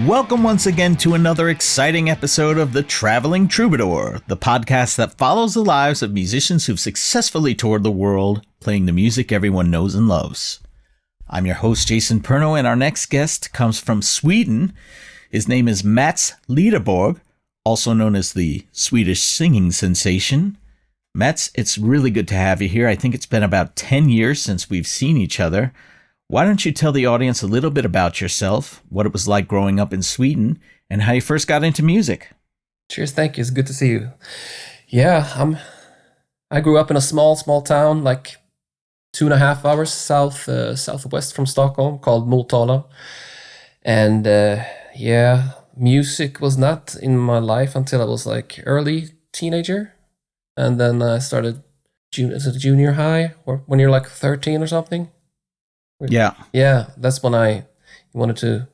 Welcome once again to another exciting episode of The Traveling Troubadour, the podcast that follows the lives of musicians who've successfully toured the world, playing the music everyone knows and loves. I'm your host, Jason Perno, and our next guest comes from Sweden. His name is Mats Lideborg, also known as the Swedish Singing Sensation. Mats, it's really good to have you here. I think it's been about 10 years since we've seen each other. Why don't you tell the audience a little bit about yourself, what it was like growing up in Sweden, and how you first got into music? Cheers, thank you. It's good to see you. Yeah, I grew up in a small town, like 2.5 hours southwest from Stockholm, called Motala. And music was not in my life until I was like early teenager. And then I started junior high, or when you're like 13 or something. Yeah, that's when I wanted to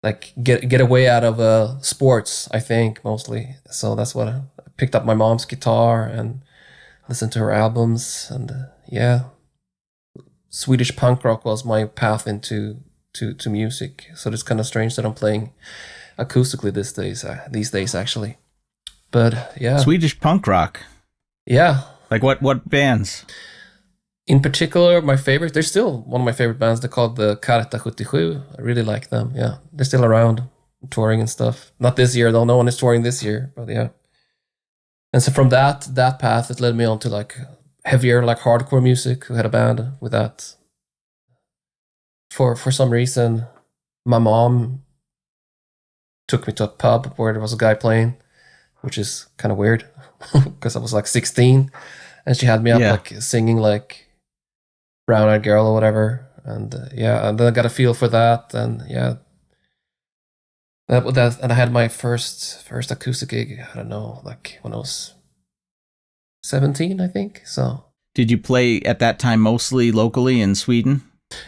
like get away out of sports, I think, mostly. So that's what I picked up my mom's guitar and listened to her albums, and Swedish punk rock was my path into music. So it's kind of strange that I'm playing acoustically these days actually. But yeah, Swedish punk rock. Yeah. Like what bands? In particular, my favorite, they're still one of my favorite bands. They're called the a.k.a. 77. I really like them. Yeah, they're still around, touring and stuff. Not this year, though. No one is touring this year, but yeah. And so from that path, it led me on to like heavier, like hardcore music. We had a band with that. For some reason, my mom took me to a pub where there was a guy playing, which is kind of weird because I was like 16, and she had me up like singing like Brown Eyed Girl or whatever, and and then I got a feel for that, and that and I had my first acoustic gig, I don't know, like when I was 17, I think. So did you play at that time mostly locally in Sweden?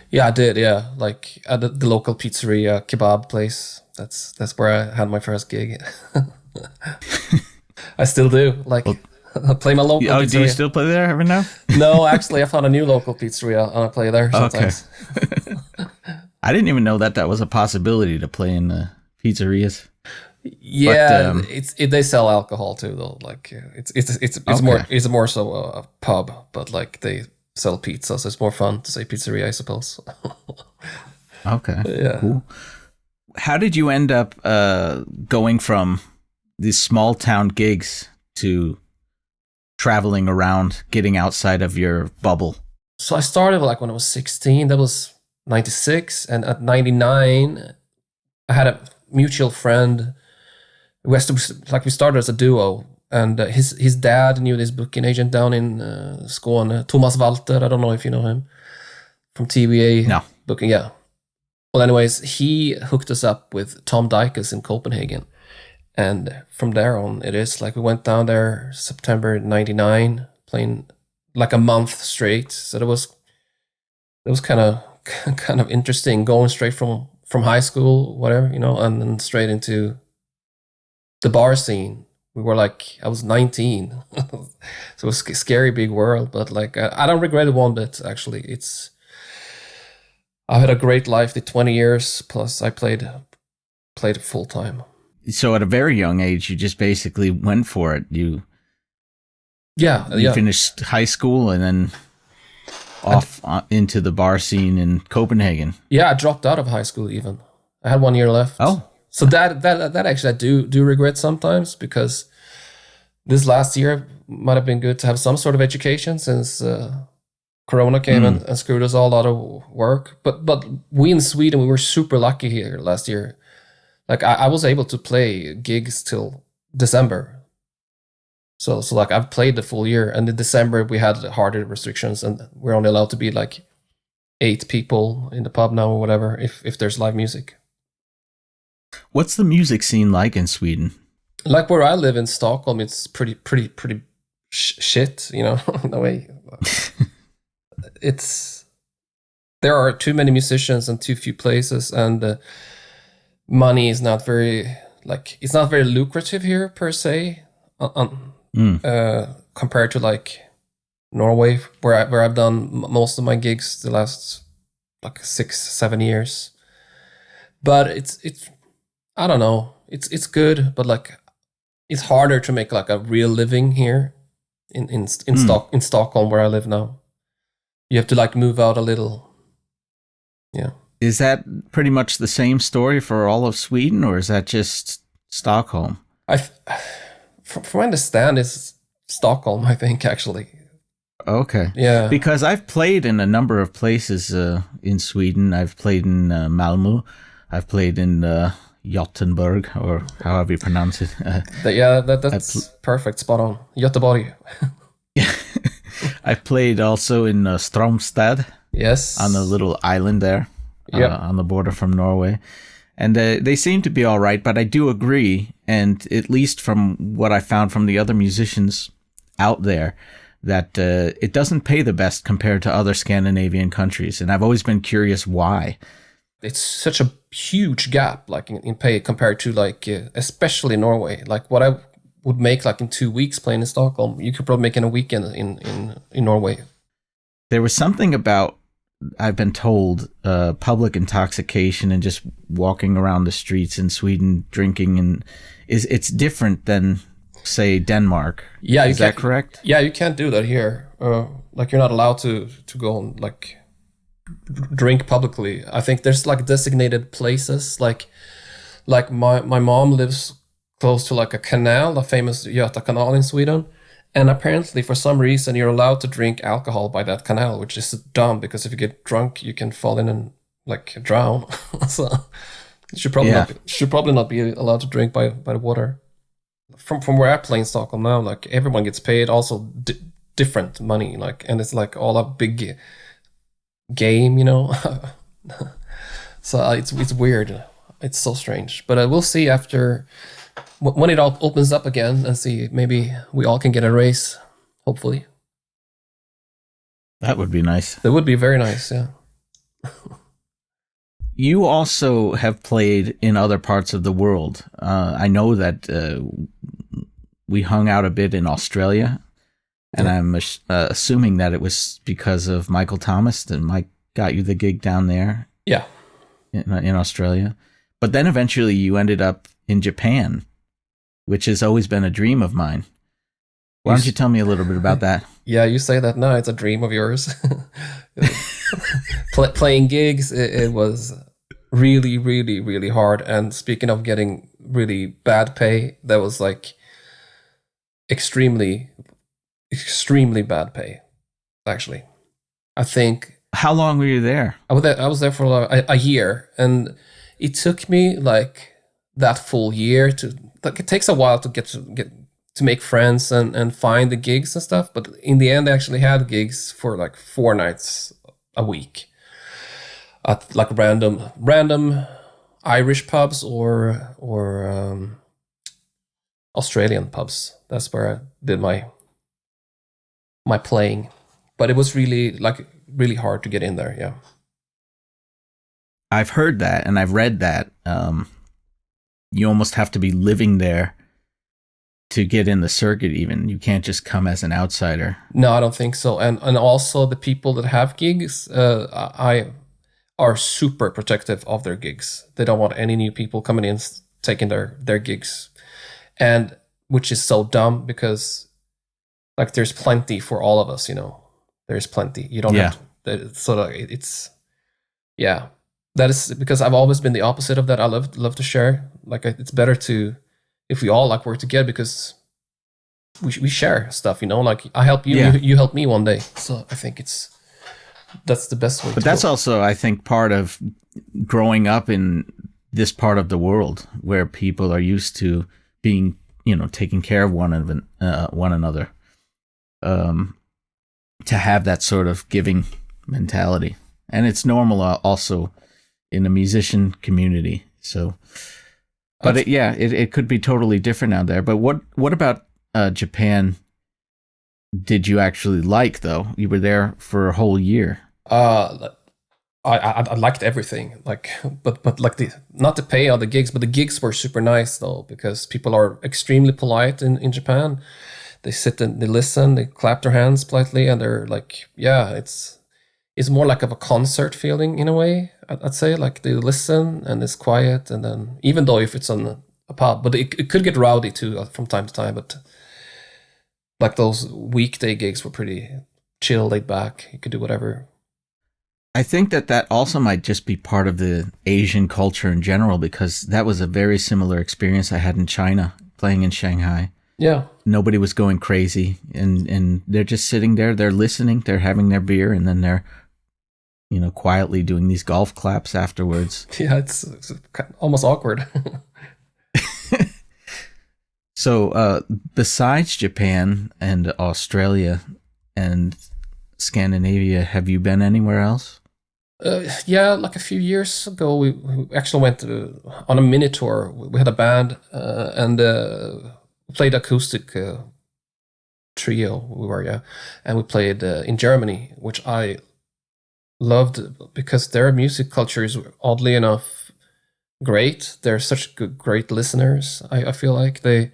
Yeah, I did. Yeah, like at the local pizzeria kebab place. That's where I had my first gig. I still do. Like, I play my local pizzeria. Do you still play there every now? No, actually, I found a new local pizzeria, and I play there sometimes. Okay. I didn't even know that was a possibility to play in pizzerias. Yeah, but, they sell alcohol too, though. Like, it's more so a pub, but like they sell pizza, so it's more fun to say pizzeria, I suppose. Okay. Yeah. Cool. How did you end up going from these small town gigs to traveling around, getting outside of your bubble? So I started like when I was 16. That was 96, and at 99, I had a mutual friend. We started as a duo, and his dad knew this booking agent down in Skåne, Thomas Walter. I don't know if you know him from TBA. No. Booking. Yeah. Well, anyways, he hooked us up with Tom Dykes in Copenhagen. And from there on, it is like we went down there September 99, playing like a month straight. So it was kind of interesting, going straight from high school, whatever, and then straight into the bar scene. We were like, I was 19, so it was a scary big world. But like, I don't regret it one bit. Actually, I had a great life. The 20 years plus, I played full time. So at a very young age, you just basically went for it. You finished high school and then off into the bar scene in Copenhagen. Yeah, I dropped out of high school even. I had 1 year left. Oh. So that actually I do regret sometimes, because this last year might have been good to have some sort of education, since Corona came and screwed us all out of work. But we in Sweden, we were super lucky here last year. Like I was able to play gigs till December. So like I've played the full year, and in December we had harder restrictions, and we're only allowed to be like 8 people in the pub now or whatever, if there's live music. What's the music scene like in Sweden? Like where I live in Stockholm, it's pretty shit, in a way. There are too many musicians and too few places, and money is not very, like, it's not very lucrative here per se, compared to like Norway, where I've done most of my gigs the last like 6-7 years. But I don't know. It's good, but like it's harder to make like a real living here in Stockholm where I live now. You have to like move out a little. Yeah. Is that pretty much the same story for all of Sweden, or is that just Stockholm? From what I understand, it's Stockholm, I think, actually. Okay. Yeah. Because I've played in a number of places in Sweden. I've played in Malmö. I've played in Gothenburg, or however you pronounce it. That's perfect. Spot on. Göteborg. I played also in Stromstad. Yes. On a little island there. On the border from Norway. And they seem to be all right, but I do agree, and at least from what I found from the other musicians out there, that it doesn't pay the best compared to other Scandinavian countries. And I've always been curious why. It's such a huge gap, like in pay compared to like, especially Norway. Like what I would make like in 2 weeks playing in Stockholm, you could probably make in a weekend in Norway. There was something about, I've been told, public intoxication and just walking around the streets in Sweden drinking, and it's different than, say, Denmark. Yeah, is that correct? Yeah, you can't do that here. Like you're not allowed to go and like drink publicly. I think there's like designated places. Like my mom lives close to like a canal, the famous Göta Canal in Sweden. And apparently, for some reason, you're allowed to drink alcohol by that canal, which is dumb because if you get drunk, you can fall in and like drown. So you should probably not be allowed to drink by the water. From where I play in Stockholm now, like everyone gets paid also different money, like, and it's like all a big game, you know. So it's weird. It's so strange, but we'll see after. When it all opens up again and see, maybe we all can get a race, hopefully. That would be nice. That would be very nice, yeah. You also have played in other parts of the world. I know that we hung out a bit in Australia, and I'm assuming that it was because of Michael Thomas that Mike got you the gig down there. Yeah. In Australia. But then eventually you ended up in Japan, which has always been a dream of mine. Why don't you tell me a little bit about that? Yeah, you say that now. It's a dream of yours. Playing gigs, it was really, really, really hard. And speaking of getting really bad pay, that was like extremely, extremely bad pay, actually. I think. How long were you there? I was there for a year, and it took me like that full year to. Like it takes a while to get to make friends and find the gigs and stuff, but in the end I actually had gigs for like 4 nights a week at like random Irish pubs or Australian pubs. That's where I did my playing, but it was really hard to get in there. Yeah, I've heard that and I've read that. You almost have to be living there to get in the circuit even. You can't just come as an outsider. No, I don't think so. And also the people that have gigs, I are super protective of their gigs. They don't want any new people coming in taking their gigs. And which is so dumb because like there's plenty for all of us, you know. There's plenty. You don't have to, so it's yeah. That is because I've always been the opposite of that. I love to share. Like it's better to if we all like work together because we share stuff. You know, like I help you, you help me one day. So I think that's the best way. But that's also, I think, part of growing up in this part of the world where people are used to being, you know, taking care of one another. To have that sort of giving mentality, and it's normal also in a musician community. So, but it could be totally different out there. But what about Japan? Did you actually like though? You were there for a whole year. I liked everything. Like, but like not to pay all the gigs, but the gigs were super nice though because people are extremely polite in Japan. They sit and they listen, they clap their hands politely, and they're like, yeah, is more like of a concert feeling in a way. I'd say like they listen and it's quiet, and then even though if it's on a pub, but it could get rowdy too from time to time. But like those weekday gigs were pretty chill, laid back. You could do whatever. I think that also might just be part of the Asian culture in general, because that was a very similar experience I had in China playing in Shanghai. Yeah. Nobody was going crazy, and they're just sitting there, they're listening, they're having their beer, and then they're, quietly doing these golf claps afterwards. Yeah, it's almost awkward. So besides Japan and Australia and Scandinavia, have you been anywhere else? Yeah, like a few years ago, we actually went on a mini tour. We had a band and played acoustic trio. We were, yeah, and we played in Germany, which I loved because their music culture is oddly enough great. They're such great listeners. I feel like they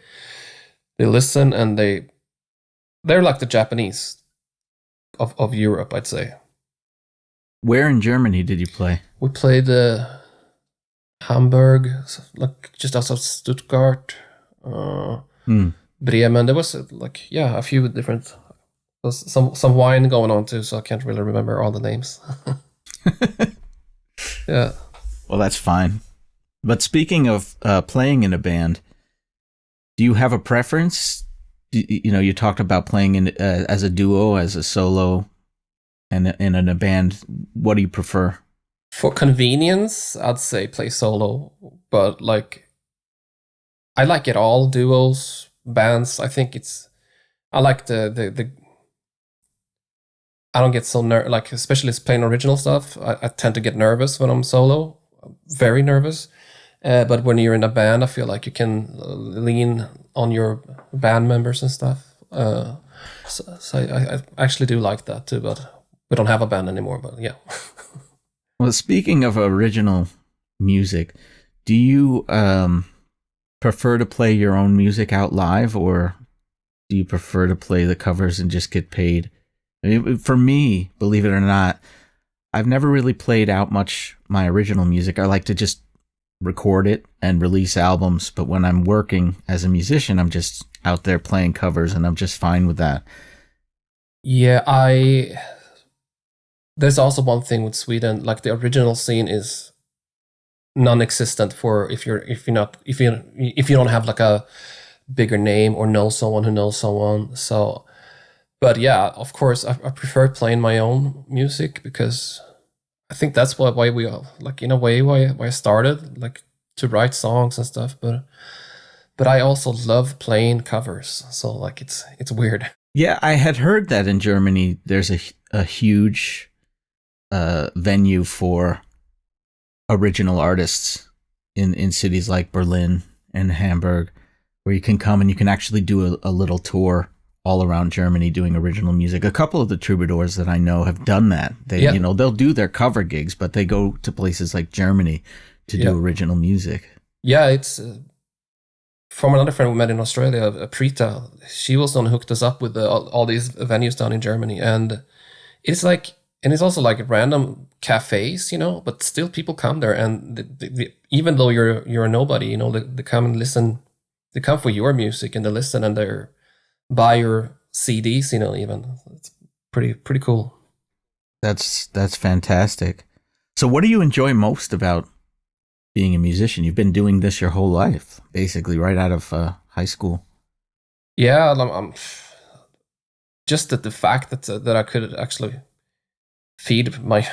listen, and they're like the Japanese of Europe, I'd say. Where in Germany did you play? We played Hamburg, like just outside Stuttgart, Bremen. There was a few different. There's some wine going on too, so I can't really remember all the names. Yeah. Well, that's fine. But speaking of playing in a band, do you have a preference? You talked about playing in as a duo, as a solo, and in a band. What do you prefer? For convenience, I'd say play solo, but I like it all, duos, bands. I think I like the I don't get so especially playing original stuff. I tend to get nervous when I'm solo, very nervous. But when you're in a band, I feel like you can lean on your band members and stuff. So I actually do like that too, but we don't have a band anymore, but yeah. Well, speaking of original music, do you prefer to play your own music out live, or do you prefer to play the covers and just get paid? I mean, for me, believe it or not, I've never really played out much my original music. I like to just record it and release albums, but when I'm working as a musician, I'm just out there playing covers, and I'm just fine with that. Yeah, there's also one thing with Sweden, like the original scene is non-existent for if you don't have like a bigger name or know someone who knows someone. So, but yeah, of course, I prefer playing my own music because I think that's why we all, like, in a way, why I started, like, to write songs and stuff. But I also love playing covers, so like it's weird. Yeah, I had heard that in Germany there's a huge venue for original artists in cities like Berlin and Hamburg, where you can come and you can actually do a little tour all around Germany doing original music. A couple of the troubadours that I know have done that. They'll do their cover gigs, but they go to places like Germany to do original music. Yeah, it's from another friend we met in Australia, Prita. She was the one who hooked us up with all these venues down in Germany, and it's also like random cafes, but still people come there, and even though you're a nobody, they come and listen. They come for your music and they listen, and they're buy your CDs, even. It's pretty cool. That's fantastic. So what do you enjoy most about being a musician? You've been doing this your whole life, basically, right out of high school. Yeah, I'm just the fact that I could actually feed my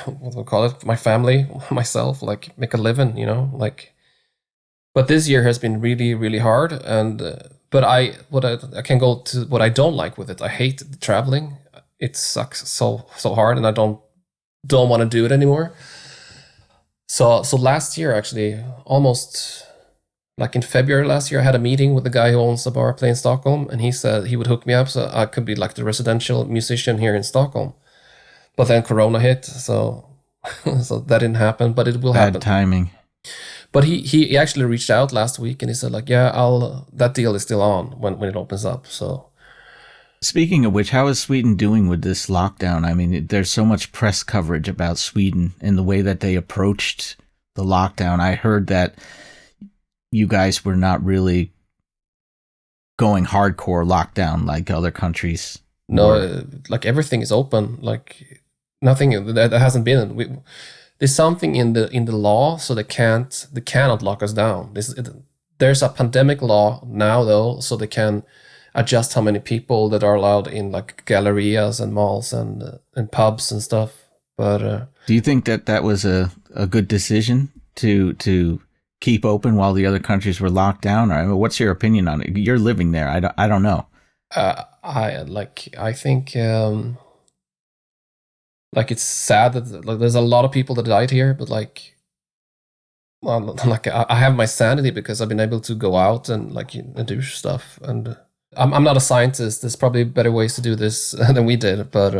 my family, myself, like make a living, But this year has been really, really hard, and but I can go to what I don't like with it. I hate the traveling. It sucks so hard, and I don't want to do it anymore. So last year, actually, almost like in February last year, I had a meeting with the guy who owns a bar play in Stockholm, and he said he would hook me up so I could be like the residential musician here in Stockholm. But then Corona hit, so that didn't happen. But it will happen. Bad timing. But he actually reached out last week, and he said like, yeah, that deal is still on when it opens up. So Speaking of which, how is Sweden doing with this lockdown? I mean, there's so much press coverage about Sweden and the way that they approached the lockdown. I heard that you guys were not really going hardcore lockdown like other countries. No, like everything is open. Like nothing that hasn't been. There's something in the law, so they cannot lock us down. There's a pandemic law now though, so they can adjust how many people that are allowed in like gallerias and malls and pubs and stuff. But do you think that was a good decision to keep open while the other countries were locked down? Or I mean, what's your opinion on it? You're living there. I don't know. I think like it's sad that like there's a lot of people that died here, but like, well, like I have my sanity because I've been able to go out and like and do stuff. And I'm not a scientist. There's probably better ways to do this than we did, but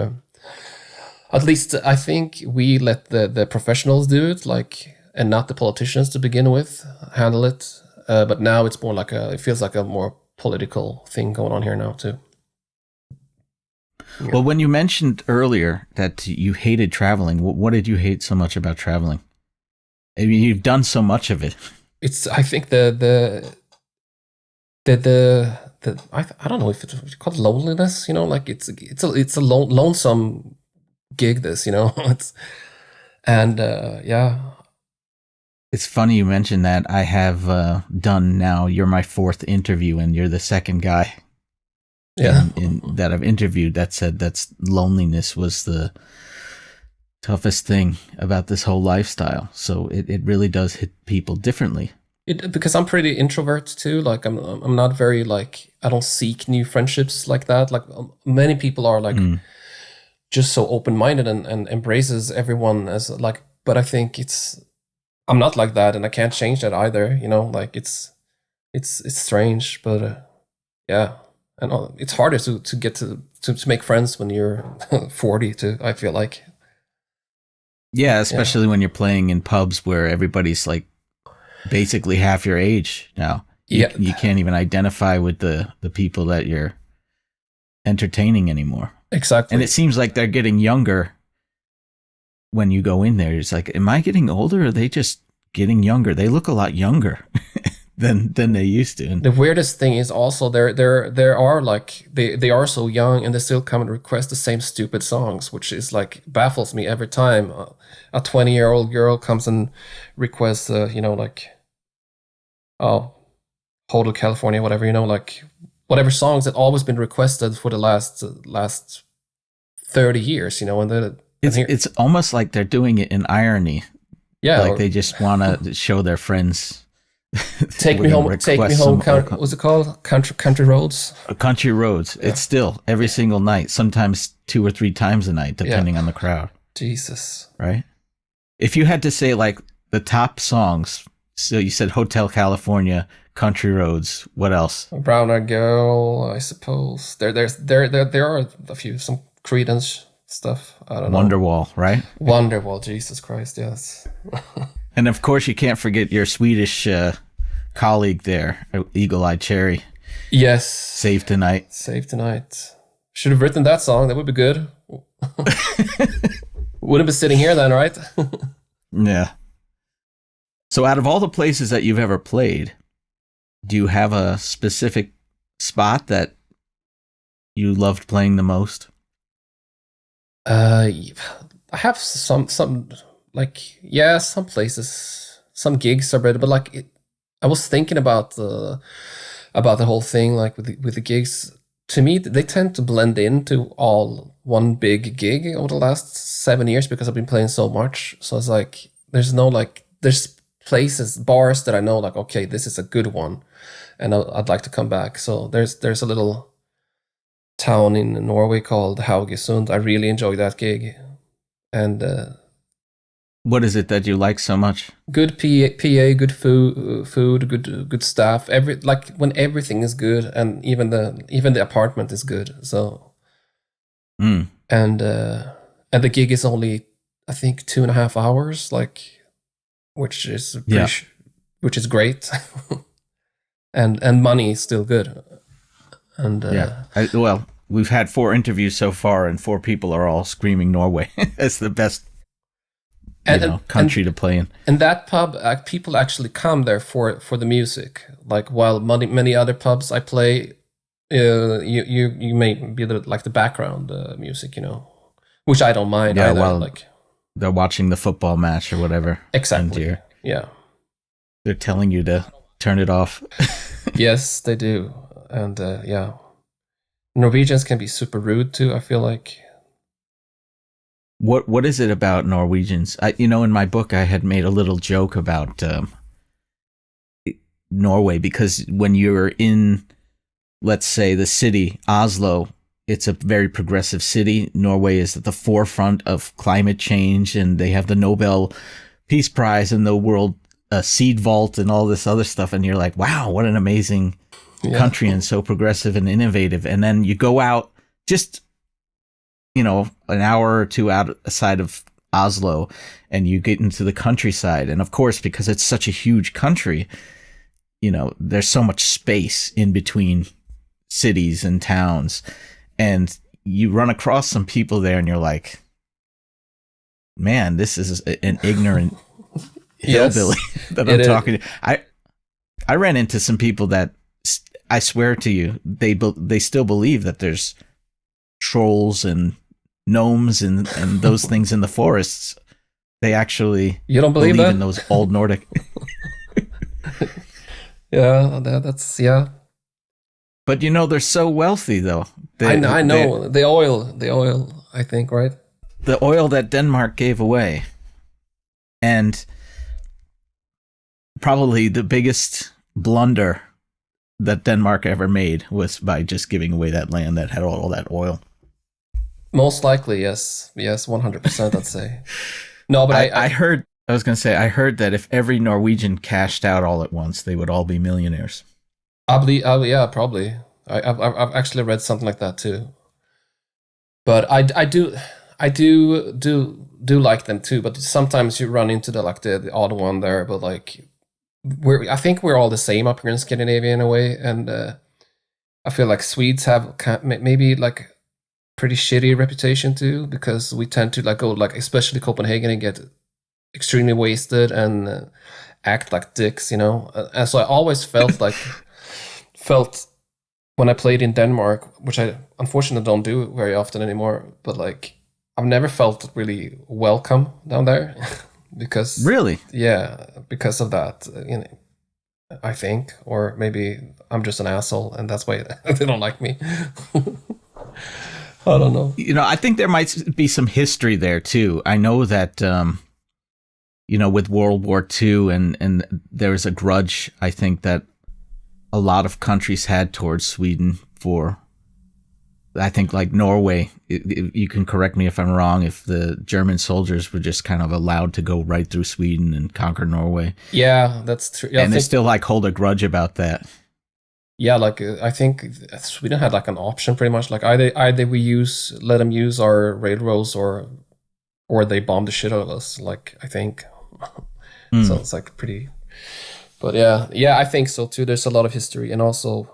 at least I think we let the professionals do it, like, and not the politicians to begin with handle it. But now it's more like it feels like a more political thing going on here now too. Yeah. Well, when you mentioned earlier that you hated traveling, what did you hate so much about traveling? I mean, you've done so much of it. I think I don't know if it's called loneliness. You know, like it's a lonesome gig. This, you know, yeah. It's funny you mentioned that. I have done now. You're my fourth interview, and you're the second guy. Yeah, that I've interviewed that said that loneliness was the toughest thing about this whole lifestyle. So it really does hit people differently. Because I'm pretty introvert too. Like I'm not very like I don't seek new friendships like that. Like many people are like just so open minded and embraces everyone as like. But I think I'm not like that, and I can't change that either. You know, like it's strange, but yeah. And it's harder to get to make friends when you're 40 too, I feel like. Yeah, especially when you're playing in pubs where everybody's like basically half your age now. You can't even identify with the people that you're entertaining anymore. Exactly. And it seems like they're getting younger when you go in there. It's like, am I getting older or are they just getting younger? They look a lot younger. than they used to. The weirdest thing is also there are like they are so young and they still come and request the same stupid songs, which is like baffles me every time. A 20-year-old girl comes and requests like Hotel California, whatever, like whatever songs that always been requested for the last 30 years, and it's almost like they're doing it in irony. Yeah, like they just want to show their friends. Take me home. What's it called? Country roads. Country roads. Yeah. It's still every single night. Sometimes 2 or 3 times a night, depending on the crowd. Jesus. Right. If you had to say like the top songs, so you said Hotel California, Country Roads. What else? Brown Eyed Girl, I suppose. There are a few, some Creedence stuff. I don't know. Wonderwall, right? Wonderwall. Jesus Christ, yes. And of course, you can't forget your Swedish colleague there, Eagle Eye Cherry. Yes. Save Tonight. Save Tonight. Should have written that song. That would be good. Wouldn't be sitting here then, right? Yeah. So out of all the places that you've ever played, do you have a specific spot that you loved playing the most? I have some like, yeah, some places, some gigs are better, but like I was thinking about the whole thing, like with the gigs. To me, they tend to blend into all one big gig over the last 7 years because I've been playing so much. So it's like there's places, bars that I know, like, okay, this is a good one, and I'd like to come back. So there's a little town in Norway called Haugesund. I really enjoy that gig, and what is it that you like so much? Good PA, good food, good staff. When everything is good, and even the apartment is good. So, and the gig is only, I think, 2.5 hours, like, which is which is great, and money is still good. And we've had 4 interviews so far, and 4 people are all screaming Norway as the best country to play in. And that pub, people actually come there for the music. Like while many other pubs I play, you may be the background music, which I don't mind either. While like they're watching the football match or whatever. Exactly. Yeah. They're telling you to turn it off. Yes, they do. And Norwegians can be super rude too, I feel like. What is it about Norwegians? In my book, I had made a little joke about Norway, because when you're in, let's say, the city, Oslo, it's a very progressive city. Norway is at the forefront of climate change, and they have the Nobel Peace Prize and the World Seed Vault and all this other stuff. And you're like, wow, what an amazing country, and so progressive and innovative. And then you go out just an hour or 2 outside of Oslo, and you get into the countryside. And of course, because it's such a huge country, there's so much space in between cities and towns. And you run across some people there, and you're like, man, this is an ignorant hillbilly that I'm talking to. I ran into some people that, I swear to you, they still believe that there's trolls and gnomes and those things in the forests. They actually you don't believe that? in those old Nordic. That's. But they're so wealthy though. I know the oil. I think, right? The oil that Denmark gave away, and probably the biggest blunder that Denmark ever made was by just giving away that land that had all that oil. Most likely, yes, 100%. I'd say. No, but I heard. I was going to say, I heard that if every Norwegian cashed out all at once, they would all be millionaires. I believe, yeah, probably. I've actually read something like that too. But I do like them too. But sometimes you run into the odd one there. But like, I think we're all the same up here in Scandinavia in a way, and I feel like Swedes have maybe like pretty shitty reputation too, because we tend to go especially Copenhagen, and get extremely wasted and act like dicks, And so I always felt when I played in Denmark, which I unfortunately don't do very often anymore, but I've never felt really welcome down there because really, because of that, I think, or maybe I'm just an asshole and that's why they don't like me. I don't know. I think there might be some history there too. I know that, with World War II and there's a grudge, I think, that a lot of countries had towards Sweden for, I think, like Norway. You can correct me if I'm wrong, if the German soldiers were just kind of allowed to go right through Sweden and conquer Norway. Yeah, that's true. Yeah, and they still hold a grudge about that. Yeah, I think Sweden had an option pretty much. Either we let them use our railroads or they bomb the shit out of us. I think. So it's pretty. But yeah, I think so too. There's a lot of history, and also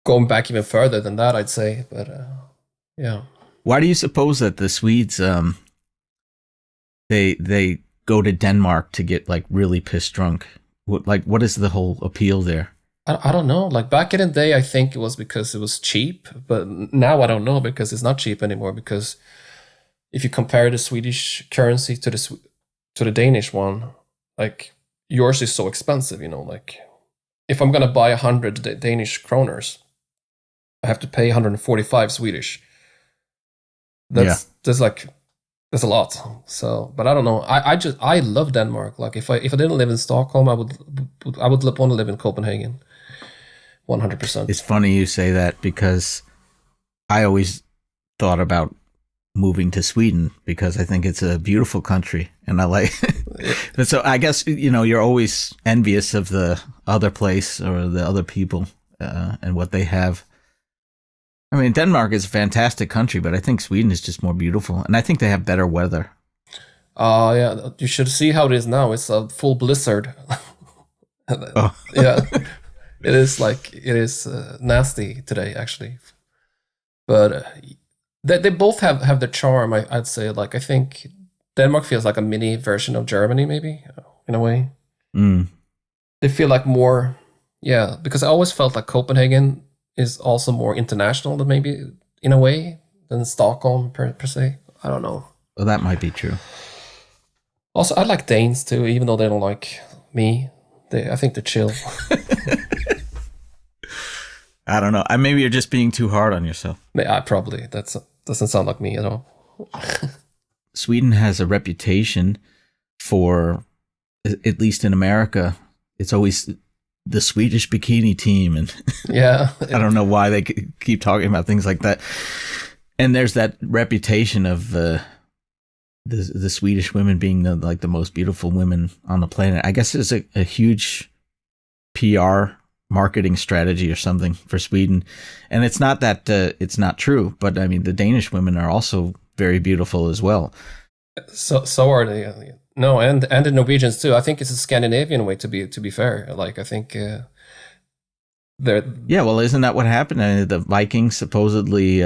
going back even further than that, I'd say. But yeah. Why do you suppose that the Swedes they go to Denmark to get really pissed drunk? What is the whole appeal there? I don't know. Back in the day, I think it was because it was cheap, but now I don't know because it's not cheap anymore. Because if you compare the Swedish currency to the Danish one, yours is so expensive. If I'm gonna buy 100 Danish kroners, I have to pay 145 Swedish. That's a lot. So, but I don't know. I love Denmark. If I didn't live in Stockholm, I would want to live in Copenhagen. 100%. It's funny you say that because I always thought about moving to Sweden because I think it's a beautiful country and I like but so I guess you're always envious of the other place or the other people and what they have. I mean, Denmark is a fantastic country, but I think Sweden is just more beautiful, and I think they have better weather. Yeah, you should see how it is now. It's a full blizzard. Oh. Yeah, it is nasty today, actually. but they both have their charm. I'd say, like, I think Denmark feels like a mini version of Germany, maybe, in a way. They feel like more, yeah, because I always felt like Copenhagen is also more international than maybe in a way than Stockholm per se. I don't know. Well, that might be true. Also, I like Danes too, even though they don't like me. I think they're chill. I don't know. Maybe you're just being too hard on yourself. Yeah, probably. That doesn't sound like me at all. Sweden has a reputation for, at least in America, it's always the Swedish bikini team. And yeah, I don't know why they keep talking about things like that. And there's that reputation of the Swedish women being the most beautiful women on the planet. I guess it's a huge PR marketing strategy or something for Sweden. And it's not that it's not true, but I mean, the Danish women are also very beautiful as well. So are they. No, and the Norwegians too. I think it's a Scandinavian way to be fair. Like, I think they're... Yeah, well, isn't that what happened? The Vikings, supposedly,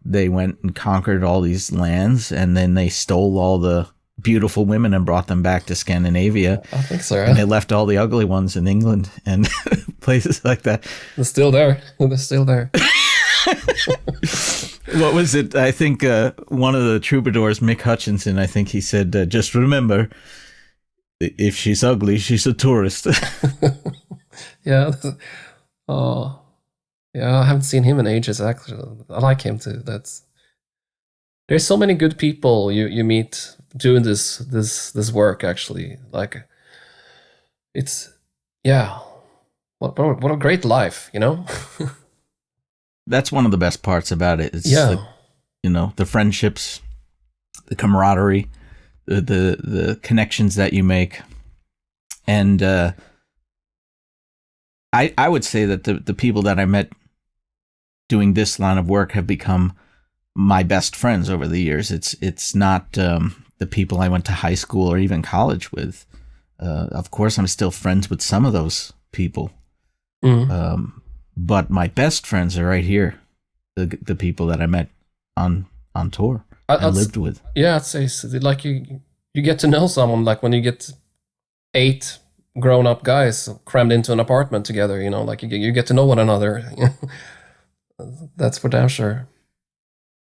they went and conquered all these lands, and then they stole all the beautiful women and brought them back to Scandinavia. I think so. And they left all the ugly ones in England and places like that. They're still there. They're still there. What was it? I think one of the troubadours, Mick Hutchinson, I think he said, just remember, if she's ugly, she's a tourist. Yeah. Oh, yeah. I haven't seen him in ages, actually. I like him too. There's so many good people you meet doing this work, actually. Like, it's, yeah. What a great life, you know? That's one of the best parts about it. It's the friendships, the camaraderie, the connections that you make. And I would say that the people that I met doing this line of work have become my best friends over the years. It's not the people I went to high school or even college with. Of course, I'm still friends with some of those people. Mm-hmm. But my best friends are right here, the people that I met on tour and lived with. Yeah, I'd say like you get to know someone, like when you get 8 grown-up guys crammed into an apartment together, you know, like you get to know one another. That's for damn sure.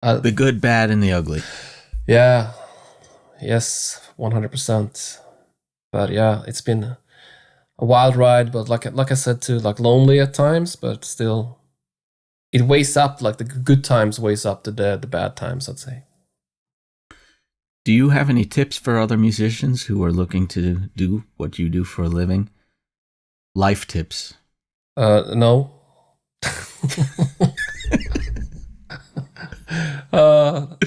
The good, bad, and the ugly. Yeah. Yes, 100%. But yeah, it's been a wild ride, but like I said too, like lonely at times, but still, it weighs up. Like the good times weighs up the bad times, I'd say. Do you have any tips for other musicians who are looking to do what you do for a living? Life tips? No. No,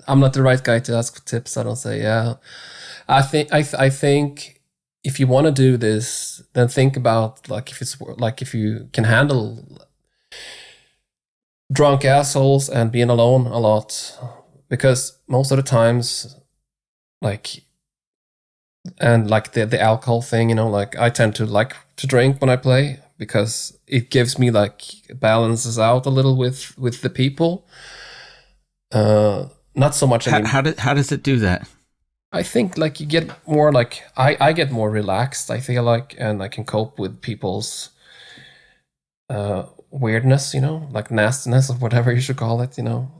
I'm not the right guy to ask for tips. I don't say. Yeah, I think if you want to do this, then think about if you can handle drunk assholes and being alone a lot, because most of the times, the alcohol thing, you know, like I tend to like to drink when I play because it gives me balances out a little with the people. Not so much. How does it do that? I think you get more I get more relaxed, I feel like, and I can cope with people's weirdness, you know, like nastiness or whatever you should call it, you know.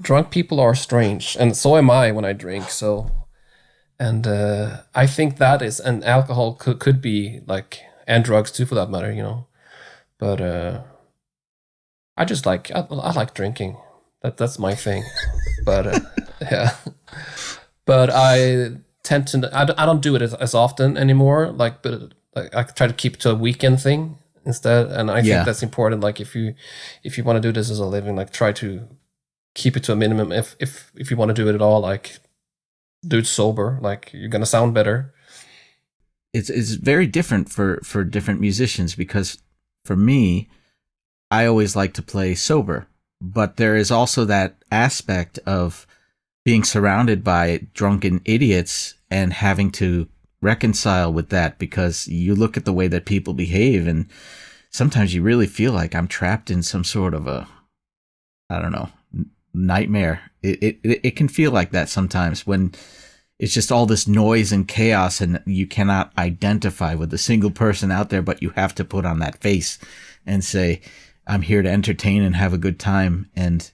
Drunk people are strange, and so am I when I drink. So, and I think that is, and alcohol could be and drugs too, for that matter, you know. But I just I like drinking. That's my thing. But yeah. But I tend to, I don't do it as often anymore. But I try to keep it to a weekend thing instead. And I think that's important. If you want to do this as a living, try to keep it to a minimum. If you want to do it at all, do it sober. You're gonna sound better. It's very different for different musicians, because for me, I always like to play sober, but there is also that aspect of being surrounded by drunken idiots and having to reconcile with that, because you look at the way that people behave and sometimes you really feel like I'm trapped in some sort of a I don't know, nightmare. It can feel like that sometimes when it's just all this noise and chaos and you cannot identify with a single person out there, but you have to put on that face and say, I'm here to entertain and have a good time. And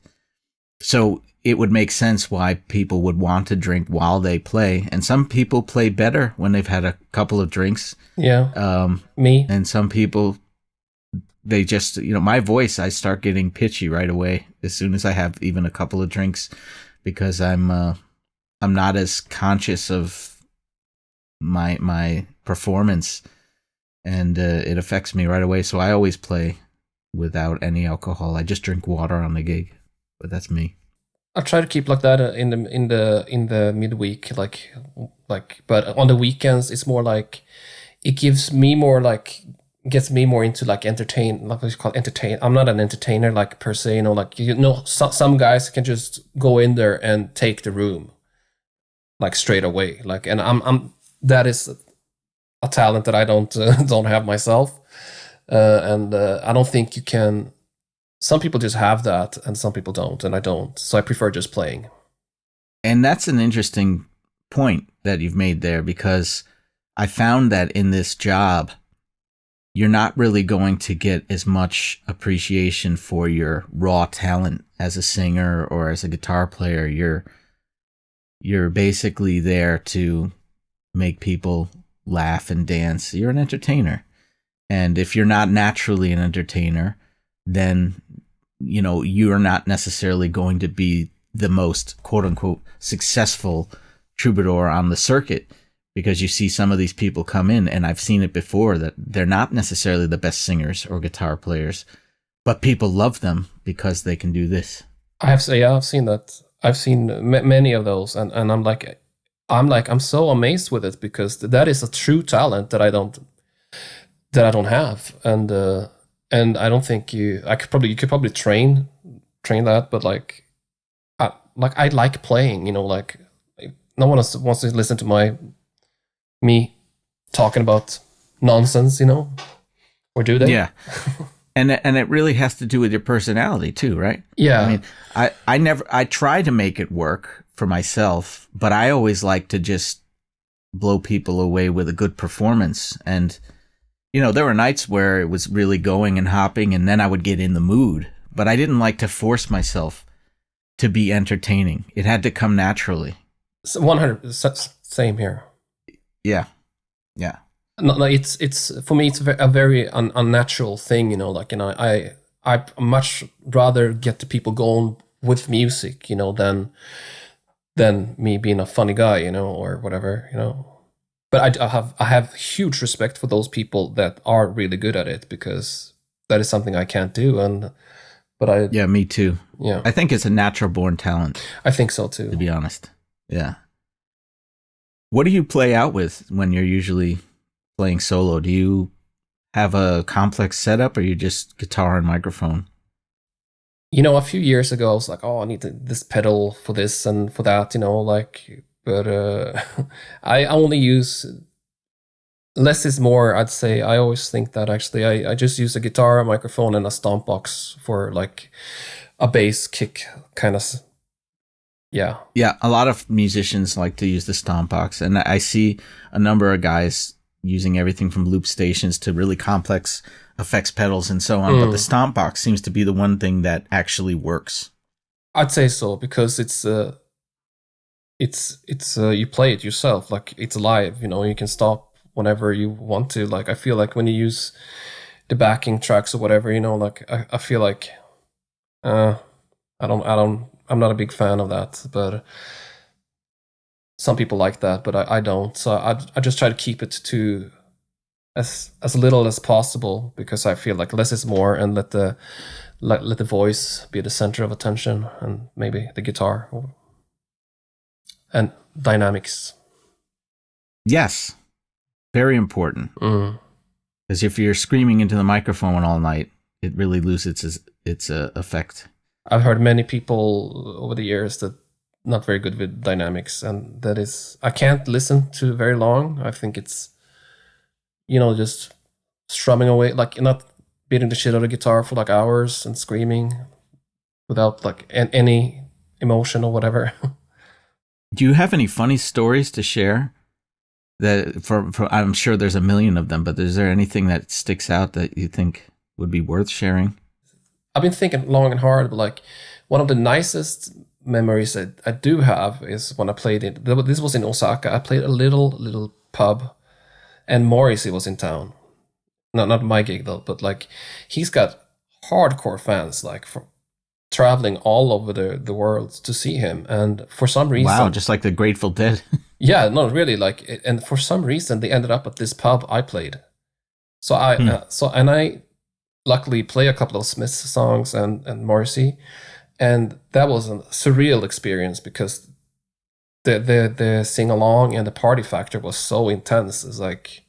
so it would make sense why people would want to drink while they play. And some people play better when they've had a couple of drinks. Yeah. Me. And some people, they just, my voice, I start getting pitchy right away as soon as I have even a couple of drinks, because I'm not as conscious of my performance, and it affects me right away. So I always play without any alcohol. I just drink water on the gig, but that's me. I try to keep like that in the midweek, like, but on the weekends it's more like it gives me more like gets me more into like entertain, like what you call it, entertain. I'm not an entertainer like per se, like some guys can just go in there and take the room like straight away, like, and I'm that is a talent that I don't have myself, and I don't think you can. Some people just have that, and some people don't, and I don't. So I prefer just playing. And that's an interesting point that you've made there, because I found that in this job, you're not really going to get as much appreciation for your raw talent as a singer or as a guitar player. You're basically there to make people laugh and dance. You're an entertainer. And if you're not naturally an entertainer, then you're not necessarily going to be the most quote unquote successful troubadour on the circuit, because you see some of these people come in, and I've seen it before, that they're not necessarily the best singers or guitar players, but people love them because they can do this. I've seen that. I've seen many of those, and I'm so amazed with it, because that is a true talent that I don't have, and I don't think you could probably train that, but I like playing, like no one else wants to listen to me talking about nonsense, or do they? Yeah. And it really has to do with your personality too, right? Yeah. I mean, I try to make it work for myself, but I always like to just blow people away with a good performance. And, there were nights where it was really going and hopping, and then I would get in the mood, but I didn't like to force myself to be entertaining. It had to come naturally. 100%, same here. Yeah. Yeah. No, it's for me, it's a very unnatural thing, I much rather get the people going with music, than me being a funny guy, or whatever. But I have huge respect for those people that are really good at it, because that is something I can't do. Yeah, me too. Yeah, I think it's a natural born talent. I think so too, to be honest. Yeah. What do you play out with when you're usually playing solo? Do you have a complex setup, or you just guitar and microphone? A few years ago I was like, oh, I need this pedal for this and for that, but I only use less is more, I'd say. I always think that actually I just use a guitar, a microphone, and a stomp box for like a bass kick kind of. Yeah. Yeah, a lot of musicians like to use the stomp box, and I see a number of guys using everything from loop stations to really complex effects pedals and so on, but the stomp box seems to be the one thing that actually works. I'd say so, because it's you play it yourself, like it's live, you can stop whenever you want to. Like I feel like when you use the backing tracks or whatever, like I feel like I'm not a big fan of that, but some people like that, but I don't. So I just try to keep it to as little as possible, because I feel like less is more, and let the voice be the center of attention, and maybe the guitar and dynamics. Yes, very important. Because if you're screaming into the microphone all night, it really loses its effect. I've heard many people over the years that not very good with dynamics, and that is, I can't listen to very long. I think it's, just strumming away, like not beating the shit out of the guitar for like hours and screaming. without like any emotion or whatever. Do you have any funny stories to share? That for I'm sure there's a million of them, but is there anything that sticks out that you think would be worth sharing? I've been thinking long and hard, but like one of the nicest memories that I do have is when I played it. This was in Osaka. I played a little pub, and Morrissey was in town. Not my gig though, but like he's got hardcore fans like from traveling all over the world to see him, and for some reason, Wow, just like the Grateful Dead. yeah, no, really, like, and for some reason they ended up at this pub I played. So I luckily play a couple of Smiths songs and Morrissey, and that was a surreal experience because the sing along and the party factor was so intense. It's like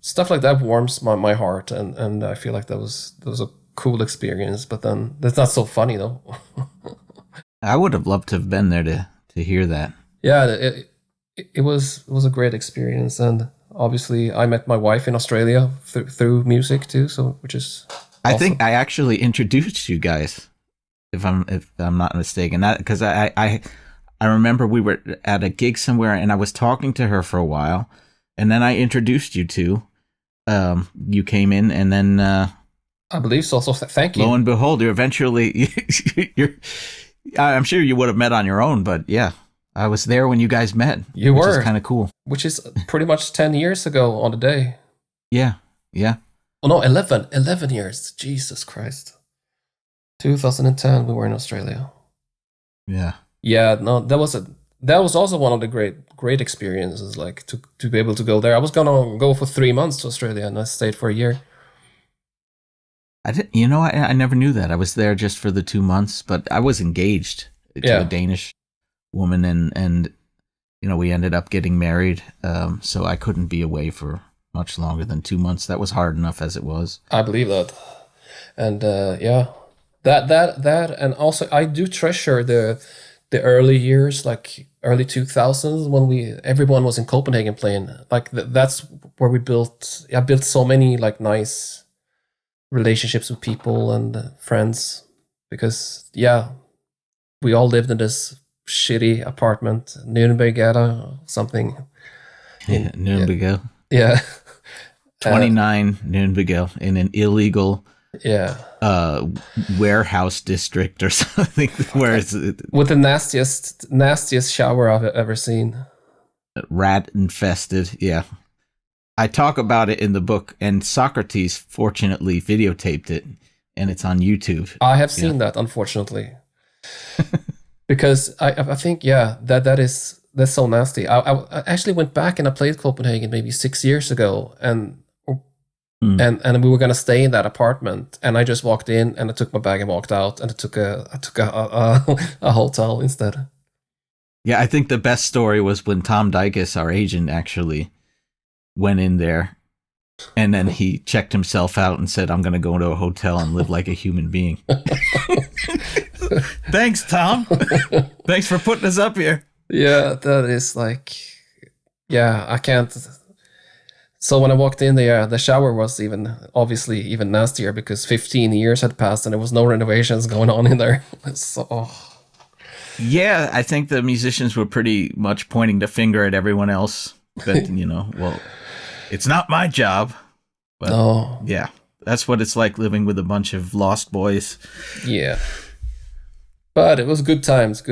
stuff like that warms my heart, and I feel like that was a cool experience. But then that's not so funny though. I would have loved to have been there to hear that. Yeah, it was a great experience, and obviously I met my wife in Australia through music too. So which is awesome. I think I actually introduced you guys, if I'm not mistaken, that because I remember we were at a gig somewhere and I was talking to her for a while, and then I introduced you two. You came in, and then I believe so. So thank you. Lo and behold, you're eventually I'm sure you would have met on your own, but yeah, I was there when you guys met. You which were is kind of cool. Which is pretty much 10 years ago on the day. Yeah. Oh no, 11 years. Jesus Christ. 2010, we were in Australia. Yeah. Yeah, no, that was also one of the great experiences, like to be able to go there. I was gonna go for 3 months to Australia, and I stayed for a year. I never knew that. I was there just for the 2 months, but I was engaged to a Danish woman, and we ended up getting married. So I couldn't be away for much longer than 2 months. That was hard enough as it was. I believe that, and yeah, that, and also I do treasure the early years, like early 2000s, when everyone was in Copenhagen playing. Like that's where I built so many like nice relationships with people and friends, because we all lived in this shitty apartment, Nürnberg something. Nürnberg. Yeah. 29 Nürnberg in an illegal warehouse district or something. Where is it? With the nastiest shower I've ever seen. Rat infested. Yeah. I talk about it in the book, and Socrates fortunately videotaped it, and it's on YouTube. I have seen that, unfortunately. Because I think, that's so nasty. I actually went back and I played Copenhagen maybe 6 years ago, and we were gonna stay in that apartment, and I just walked in and I took my bag and walked out, and I took a hotel instead. Yeah, I think the best story was when Tom Dykes, our agent, actually went in there, and then he checked himself out and said, "I'm gonna go into a hotel and live like a human being." Thanks, Tom. Thanks for putting us up here. Yeah, that is like, I can't. So when I walked in there, the shower was obviously even nastier, because 15 years had passed and there was no renovations going on in there. So, yeah, I think the musicians were pretty much pointing the finger at everyone else. But, well, it's not my job. But, no. Yeah, that's what it's like living with a bunch of lost boys. Yeah. But it was good times.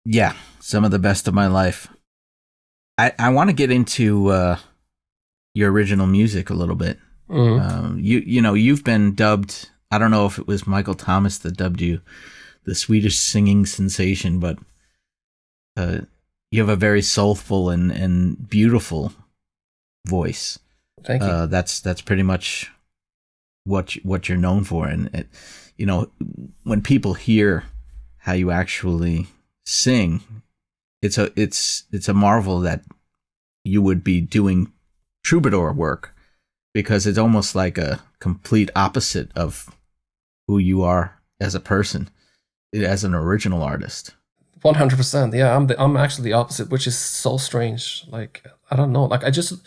Yeah, some of the best of my life. I want to get into your original music a little bit. Mm-hmm. You've been dubbed, I don't know if it was Michael Thomas that dubbed you the Swedish Singing Sensation, but you have a very soulful and beautiful voice. Thank you. That's pretty much what you're known for, and when people hear how you actually sing, it's a marvel that you would be doing troubadour work, because it's almost like a complete opposite of who you are as a person, as an original artist. 100%. Yeah, I'm actually the opposite, which is so strange. Like, I don't know. Like, I just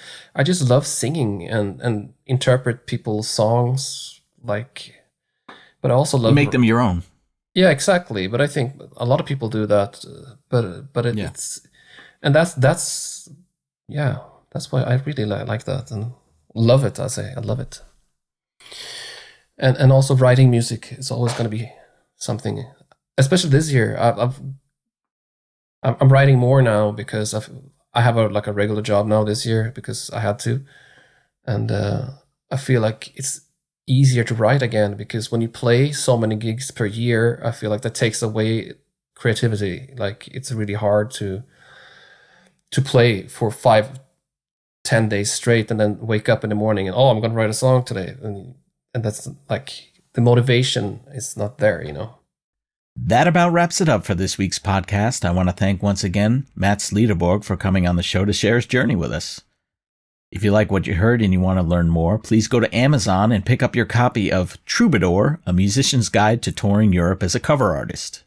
love singing and interpret people's songs. Like, But I also love... You make them your own. Yeah, exactly. But I think a lot of people do that. It's... And that's why I really like that and love it, I love it. And also writing music is always going to be something, especially this year. I'm writing more now because I have a regular job now this year because I had to. And I feel like it's easier to write again because when you play so many gigs per year, I feel like that takes away creativity. Like it's really hard to play for 5-10 days straight and then wake up in the morning and I'm going to write a song today, and that's like the motivation is not there, you know. That about wraps it up for this week's podcast. I want to thank once again Mats Lideborg for coming on the show to share his journey with us. If you like what you heard and you want to learn more, please go to Amazon and pick up your copy of Troubadour, A Musician's Guide to Touring Europe as a Cover Artist.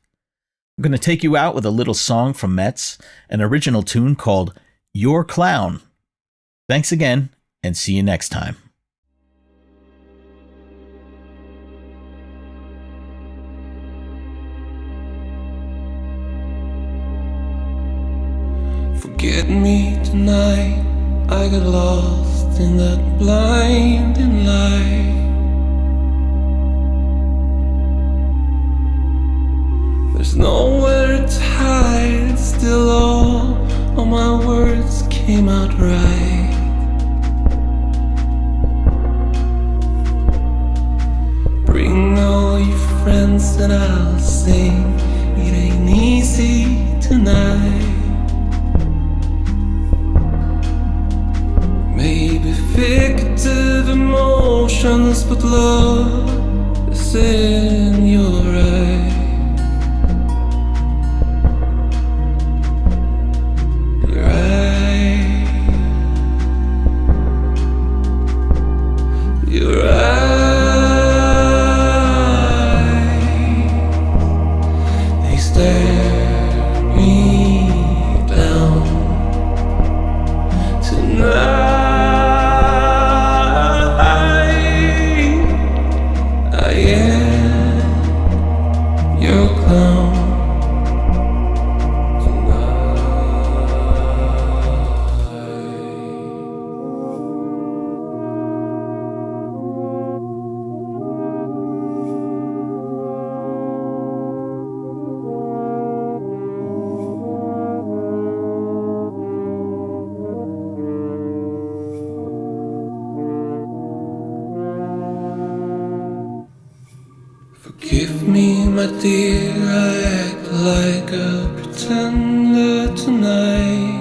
I'm going to take you out with a little song from Metz, an original tune called Your Clown. Thanks again, and see you next time. Forget me tonight, I got lost in that blinding light. There's nowhere to hide, still all my words came out right. Bring all your friends and I'll sing, it ain't easy tonight. Maybe figurative emotions, but love is in your eyes. Your eyes, your eyes, they stare me down tonight. Forgive me, my dear, I act like a pretender tonight.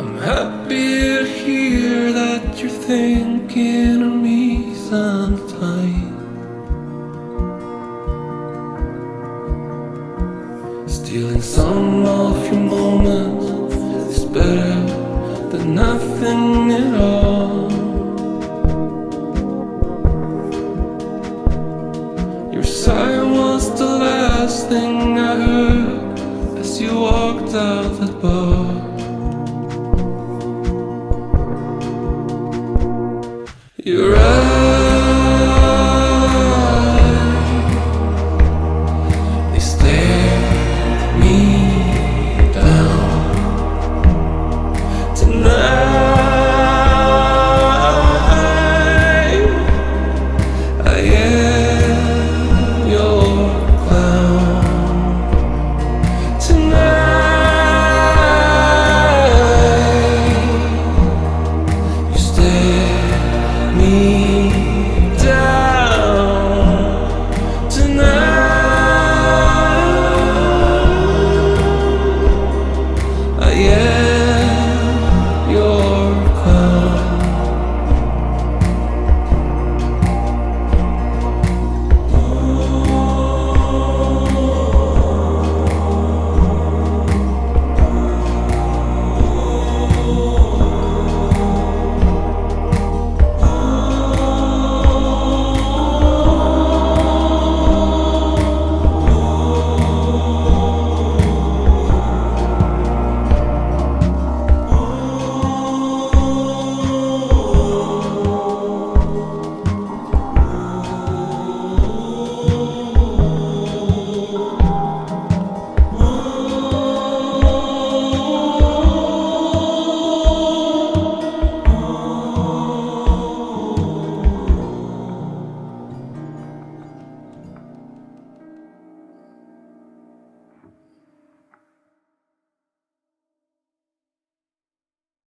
I'm happy to hear that you're thinking of me sometime. Stealing some of your moments is better than nothing at all.